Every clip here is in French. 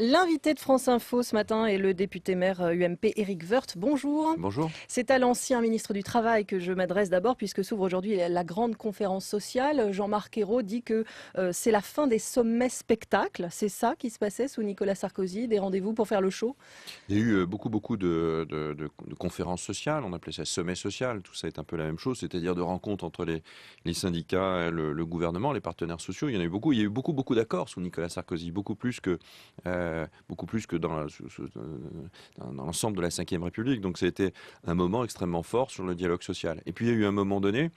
L'invité de France Info ce matin est le député maire UMP Éric Woerth. Bonjour. Bonjour. C'est à l'ancien ministre du Travail que je m'adresse d'abord puisque s'ouvre aujourd'hui la grande conférence sociale. Jean-Marc Ayrault dit que c'est la fin des sommets spectacles. C'est ça qui se passait sous Nicolas Sarkozy, des rendez-vous pour faire le show? Il y a eu beaucoup de conférences sociales, on appelait ça sommet social, tout ça est un peu la même chose, c'est-à-dire de rencontres entre les syndicats, le gouvernement, les partenaires sociaux. Il y en a eu beaucoup, il y a eu beaucoup d'accords sous Nicolas Sarkozy, beaucoup plus que dans l'ensemble de la Ve République. Donc c'était un moment extrêmement fort sur le dialogue social. Et puis il y a eu un moment donné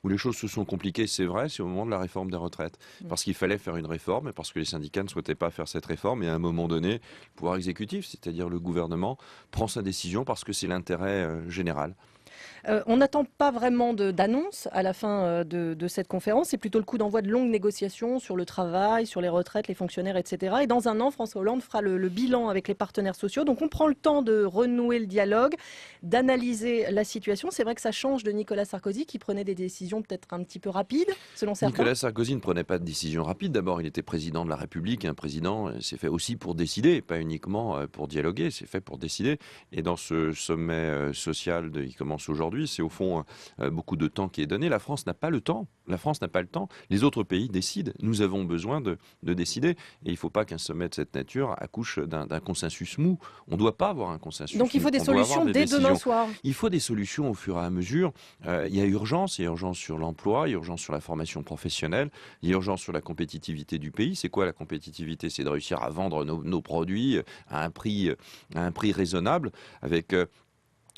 où les choses se sont compliquées, c'est vrai, c'est au moment de la réforme des retraites. Parce qu'il fallait faire une réforme et parce que les syndicats ne souhaitaient pas faire cette réforme. Et à un moment donné, le pouvoir exécutif, c'est-à-dire le gouvernement, prend sa décision parce que c'est l'intérêt général. On n'attend pas vraiment d'annonce à la fin de cette conférence. C'est plutôt le coup d'envoi de longues négociations sur le travail, sur les retraites, les fonctionnaires, etc. Et dans un an, François Hollande fera le bilan avec les partenaires sociaux. Donc on prend le temps de renouer le dialogue, d'analyser la situation. C'est vrai que ça change de Nicolas Sarkozy qui prenait des décisions peut-être un petit peu rapides, selon certains. Nicolas Sarkozy ne prenait pas de décision rapide. D'abord, il était président de la République. Un président, c'est fait aussi pour décider, pas uniquement pour dialoguer, c'est fait pour décider. Et dans ce sommet social qui commence aujourd'hui, c'est au fond beaucoup de temps qui est donné. La France n'a pas le temps. La France n'a pas le temps. Les autres pays décident. Nous avons besoin de décider. Et il ne faut pas qu'un sommet de cette nature accouche d'un consensus mou. On ne doit pas avoir un consensus Donc il faut mou. des solutions dès demain soir. Il faut des solutions au fur et à mesure. Il y a urgence. Il y a urgence sur l'emploi. Il y a urgence sur la formation professionnelle. Il y a urgence sur la compétitivité du pays. C'est quoi la compétitivité? C'est de réussir à vendre nos produits à un prix raisonnable avec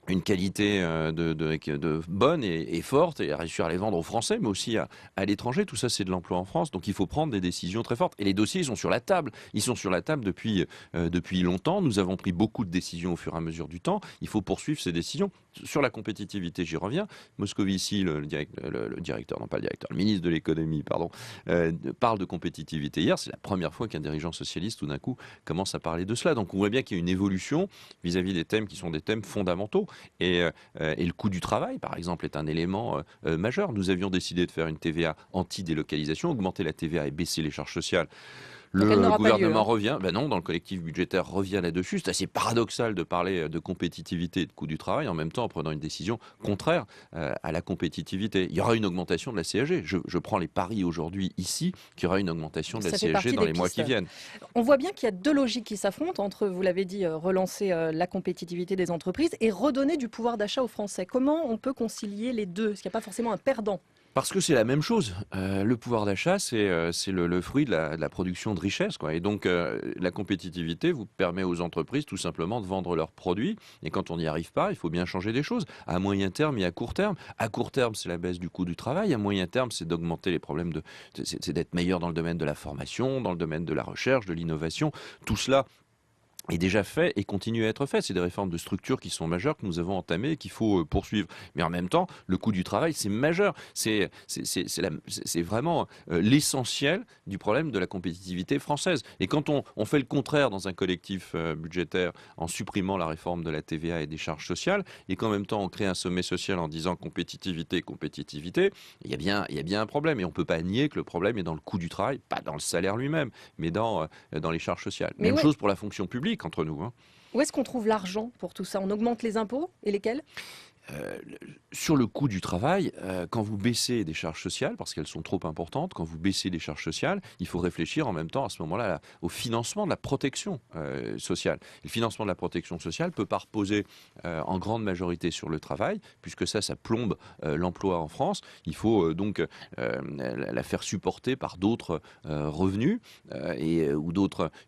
une qualité de bonne et forte, et à réussir à les vendre aux Français, mais aussi à l'étranger. Tout ça, c'est de l'emploi en France. Donc il faut prendre des décisions très fortes. Et les dossiers, ils sont sur la table. Ils sont sur la table depuis longtemps. Nous avons pris beaucoup de décisions au fur et à mesure du temps. Il faut poursuivre ces décisions. Sur la compétitivité, j'y reviens. Moscovici, le ministre de l'économie, parle de compétitivité hier. C'est la première fois qu'un dirigeant socialiste, tout d'un coup, commence à parler de cela. Donc on voit bien qu'il y a une évolution vis-à-vis des thèmes qui sont des thèmes fondamentaux. Et le coût du travail, par exemple, est un élément majeur. Nous avions décidé de faire une TVA anti-délocalisation, augmenter la TVA et baisser les charges sociales. Le gouvernement revient, non, dans le collectif budgétaire revient là-dessus. C'est assez paradoxal de parler de compétitivité et de coût du travail en même temps en prenant une décision contraire à la compétitivité. Il y aura une augmentation de la CSG. Je prends les paris aujourd'hui ici qu'il y aura une augmentation de la CSG dans les mois qui viennent. On voit bien qu'il y a deux logiques qui s'affrontent entre, vous l'avez dit, relancer la compétitivité des entreprises et redonner du pouvoir d'achat aux Français. Comment on peut concilier les deux? Est-ce qu'il n'y a pas forcément un perdant? Parce que c'est la même chose. Le pouvoir d'achat, c'est le fruit de la production de richesse, quoi. Et donc, la compétitivité vous permet aux entreprises tout simplement de vendre leurs produits. Et quand on n'y arrive pas, il faut bien changer des choses. À moyen terme et à court terme. À court terme, c'est la baisse du coût du travail. À moyen terme, c'est d'augmenter les problèmes c'est d'être meilleur dans le domaine de la formation, dans le domaine de la recherche, de l'innovation. Tout cela est déjà fait et continue à être fait. C'est des réformes de structure qui sont majeures que nous avons entamées et qu'il faut poursuivre. Mais en même temps, le coût du travail, c'est majeur. C'est vraiment l'essentiel du problème de la compétitivité française. Et quand on fait le contraire dans un collectif budgétaire en supprimant la réforme de la TVA et des charges sociales, et qu'en même temps on crée un sommet social en disant compétitivité, compétitivité, il y a bien un problème. Et on ne peut pas nier que le problème est dans le coût du travail, pas dans le salaire lui-même, mais dans les charges sociales. Même chose pour la fonction publique. Entre nous. Où est-ce qu'on trouve l'argent pour tout ça? On augmente les impôts et lesquels? Sur le coût du travail, quand vous baissez des charges sociales, parce qu'elles sont trop importantes, quand vous baissez des charges sociales, il faut réfléchir en même temps à ce moment-là au financement de la protection sociale. Et le financement de la protection sociale peut pas reposer en grande majorité sur le travail, puisque ça plombe l'emploi en France. Il faut donc la faire supporter par d'autres revenus ou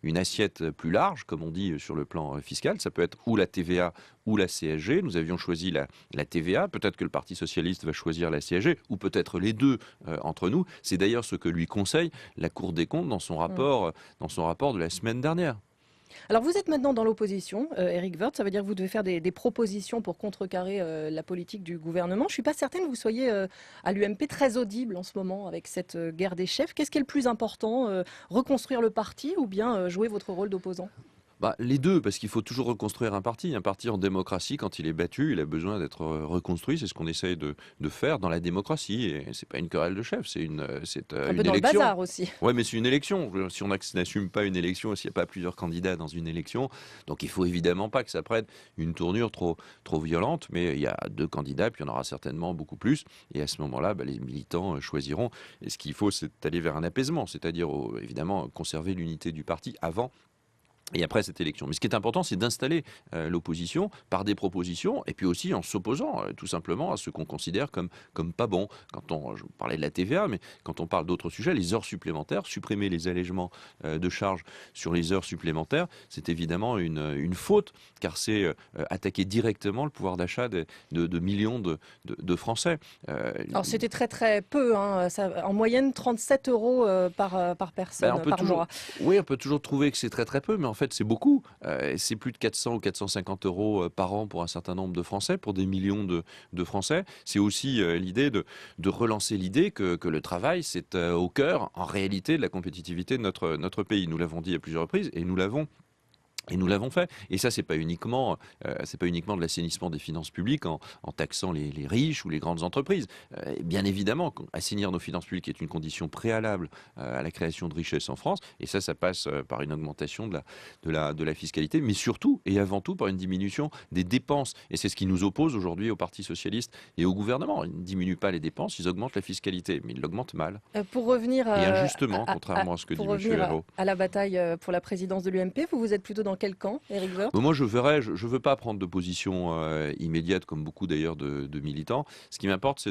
une assiette plus large, comme on dit sur le plan fiscal. Ça peut être ou la TVA ou la CSG. Nous avions choisi la TVA. Peut-être que le Parti socialiste va choisir la CSG, ou peut-être les deux entre nous. C'est d'ailleurs ce que lui conseille la Cour des comptes dans son rapport de la semaine dernière. Alors vous êtes maintenant dans l'opposition, Éric Woerth, ça veut dire que vous devez faire des propositions pour contrecarrer la politique du gouvernement. Je ne suis pas certaine que vous soyez à l'UMP très audible en ce moment avec cette guerre des chefs. Qu'est-ce qui est le plus important, reconstruire le parti ou bien jouer votre rôle d'opposant? Bah, les deux, parce qu'il faut toujours reconstruire un parti. Un parti en démocratie, quand il est battu, il a besoin d'être reconstruit. C'est ce qu'on essaye de faire dans la démocratie. Et c'est pas une querelle de chef, Un peu une dans le élection. bazar aussi. Ouais, mais c'est une élection. Si on n'assume pas une élection, s'il n'y a pas plusieurs candidats dans une élection, donc il faut évidemment pas que ça prenne une tournure trop violente. Mais il y a deux candidats, puis il y en aura certainement beaucoup plus. Et à ce moment-là, bah, les militants choisiront. Et ce qu'il faut, c'est aller vers un apaisement, c'est-à-dire évidemment conserver l'unité du parti avant et après cette élection. Mais ce qui est important, c'est d'installer l'opposition par des propositions, et puis aussi en s'opposant tout simplement à ce qu'on considère comme pas bon. Je parlais de la TVA, mais quand on parle d'autres sujets, les heures supplémentaires, supprimer les allègements de charges sur les heures supplémentaires, c'est évidemment une faute, car c'est attaquer directement le pouvoir d'achat de millions de Français. Alors c'était très très peu, hein. En moyenne 37 euros par Ben, personne par mois. oui, on peut toujours trouver que c'est très très peu, mais en fait c'est beaucoup. C'est plus de 400 ou 450 euros par an pour un certain nombre de Français, pour des millions de Français. C'est aussi l'idée de relancer l'idée que le travail, c'est au cœur, en réalité, de la compétitivité de notre pays. Nous l'avons dit à plusieurs reprises et nous l'avons fait. Et ça, c'est pas uniquement de l'assainissement des finances publiques en taxant les riches ou les grandes entreprises. Bien évidemment, assainir nos finances publiques est une condition préalable à la création de richesses en France. Et ça passe par une augmentation de la fiscalité, mais surtout et avant tout par une diminution des dépenses. Et c'est ce qui nous oppose aujourd'hui au Parti socialiste et au gouvernement. Ils ne diminuent pas les dépenses, ils augmentent la fiscalité, mais ils l'augmentent mal. Pour revenir, Et injustement, contrairement à ce que dit M. Hérault. à la bataille pour la présidence de l'UMP, vous êtes plutôt dans quel camp, Éric Woerth? Moi, je veux pas prendre de position immédiate, comme beaucoup d'ailleurs de militants. Ce qui m'importe,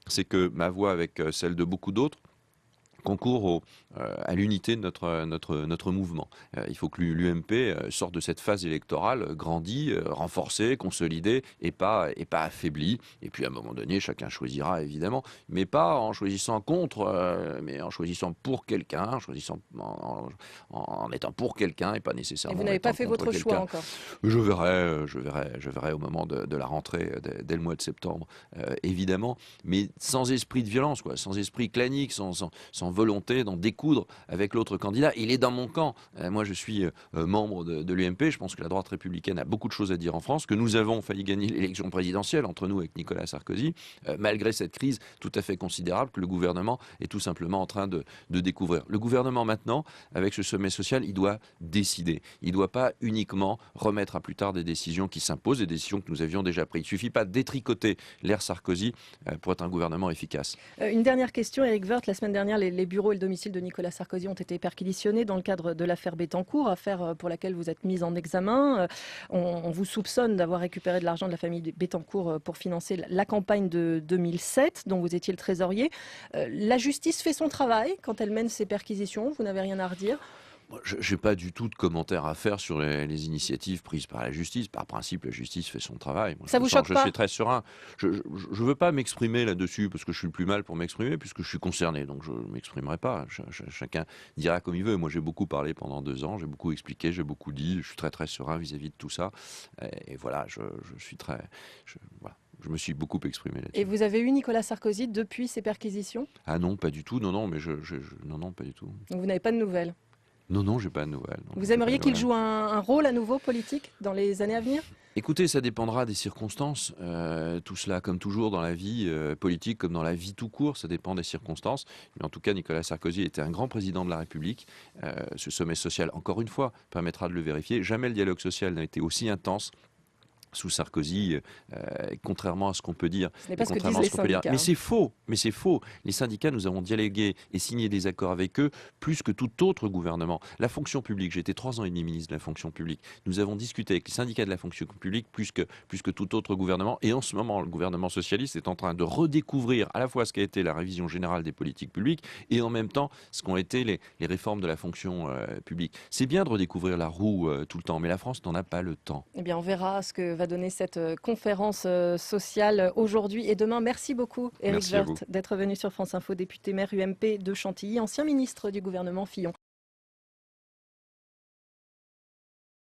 c'est que ma voix, avec celle de beaucoup d'autres, concourt à l'unité de notre mouvement. Il faut que l'UMP sorte de cette phase électorale grandie, renforcée, consolidée et pas affaiblie. Et puis à un moment donné, chacun choisira évidemment, mais pas en choisissant contre, mais en choisissant pour quelqu'un, en étant pour quelqu'un et pas Et nécessairement vous en n'avez pas étant fait contre votre choix quelqu'un. encore. Je verrai au moment de la rentrée, dès le mois de septembre, évidemment, mais sans esprit de violence, quoi, sans esprit clanique, sans volonté d'en découdre avec l'autre candidat. Il est dans mon camp. Moi, je suis membre de l'UMP. Je pense que la droite républicaine a beaucoup de choses à dire en France, que nous avons failli gagner l'élection présidentielle entre nous avec Nicolas Sarkozy, malgré cette crise tout à fait considérable que le gouvernement est tout simplement en train de découvrir. Le gouvernement, maintenant, avec ce sommet social, il doit décider. Il ne doit pas uniquement remettre à plus tard des décisions qui s'imposent, des décisions que nous avions déjà prises. Il ne suffit pas de détricoter l'ère Sarkozy pour être un gouvernement efficace. Une dernière question, Éric Woerth. La semaine dernière, les bureaux et le domicile de Nicolas Sarkozy ont été perquisitionnés dans le cadre de l'affaire Bettencourt, affaire pour laquelle vous êtes mise en examen. On vous soupçonne d'avoir récupéré de l'argent de la famille Bettencourt pour financer la campagne de 2007, dont vous étiez le trésorier. La justice fait son travail quand elle mène ses perquisitions. Vous n'avez rien à redire? Je n'ai pas du tout de commentaires à faire sur les initiatives prises par la justice. Par principe, la justice fait son travail. Moi, Ça vous choque je pas? suis très serein. Je ne veux pas m'exprimer là-dessus parce que je suis le plus mal pour m'exprimer, puisque je suis concerné. Donc je ne m'exprimerai pas. Chacun dira comme il veut. Moi, j'ai beaucoup parlé pendant 2 ans. J'ai beaucoup expliqué, j'ai beaucoup dit. Je suis très très serein vis-à-vis de tout ça. Et voilà, je suis très... voilà. Je me suis beaucoup exprimé là-dessus. Et vous avez eu Nicolas Sarkozy depuis ces perquisitions? Ah non, pas du tout. Non, mais non, pas du tout. Donc vous n'avez pas de nouvelles? Non, j'ai pas de nouvelles. Non, Vous j'ai pas aimeriez de qu'il nouvelles. joue un rôle à nouveau politique dans les années à venir? Écoutez, ça dépendra des circonstances. Tout cela, comme toujours dans la vie politique, comme dans la vie tout court, ça dépend des circonstances. Mais en tout cas, Nicolas Sarkozy était un grand président de la République. Ce sommet social, encore une fois, permettra de le vérifier. Jamais le dialogue social n'a été aussi intense sous Sarkozy, contrairement à ce qu'on peut dire. Ce n'est pas ce que disent Contrairement à les ce qu'on peut dire. syndicats. Mais c'est faux. Les syndicats, nous avons dialogué et signé des accords avec eux plus que tout autre gouvernement. La fonction publique, j'ai été 3 ans et demi ministre de la fonction publique. Nous avons discuté avec les syndicats de la fonction publique plus que tout autre gouvernement. Et en ce moment, le gouvernement socialiste est en train de redécouvrir à la fois ce qu'a été la révision générale des politiques publiques et en même temps ce qu'ont été les réformes de la fonction publique. C'est bien de redécouvrir la roue tout le temps, mais la France n'en a pas le temps. Eh bien, on verra ce que va donner cette conférence sociale aujourd'hui et demain. Merci beaucoup, Éric Merci à vous. Woerth, d'être venu sur France Info, député maire UMP de Chantilly, ancien ministre du gouvernement Fillon.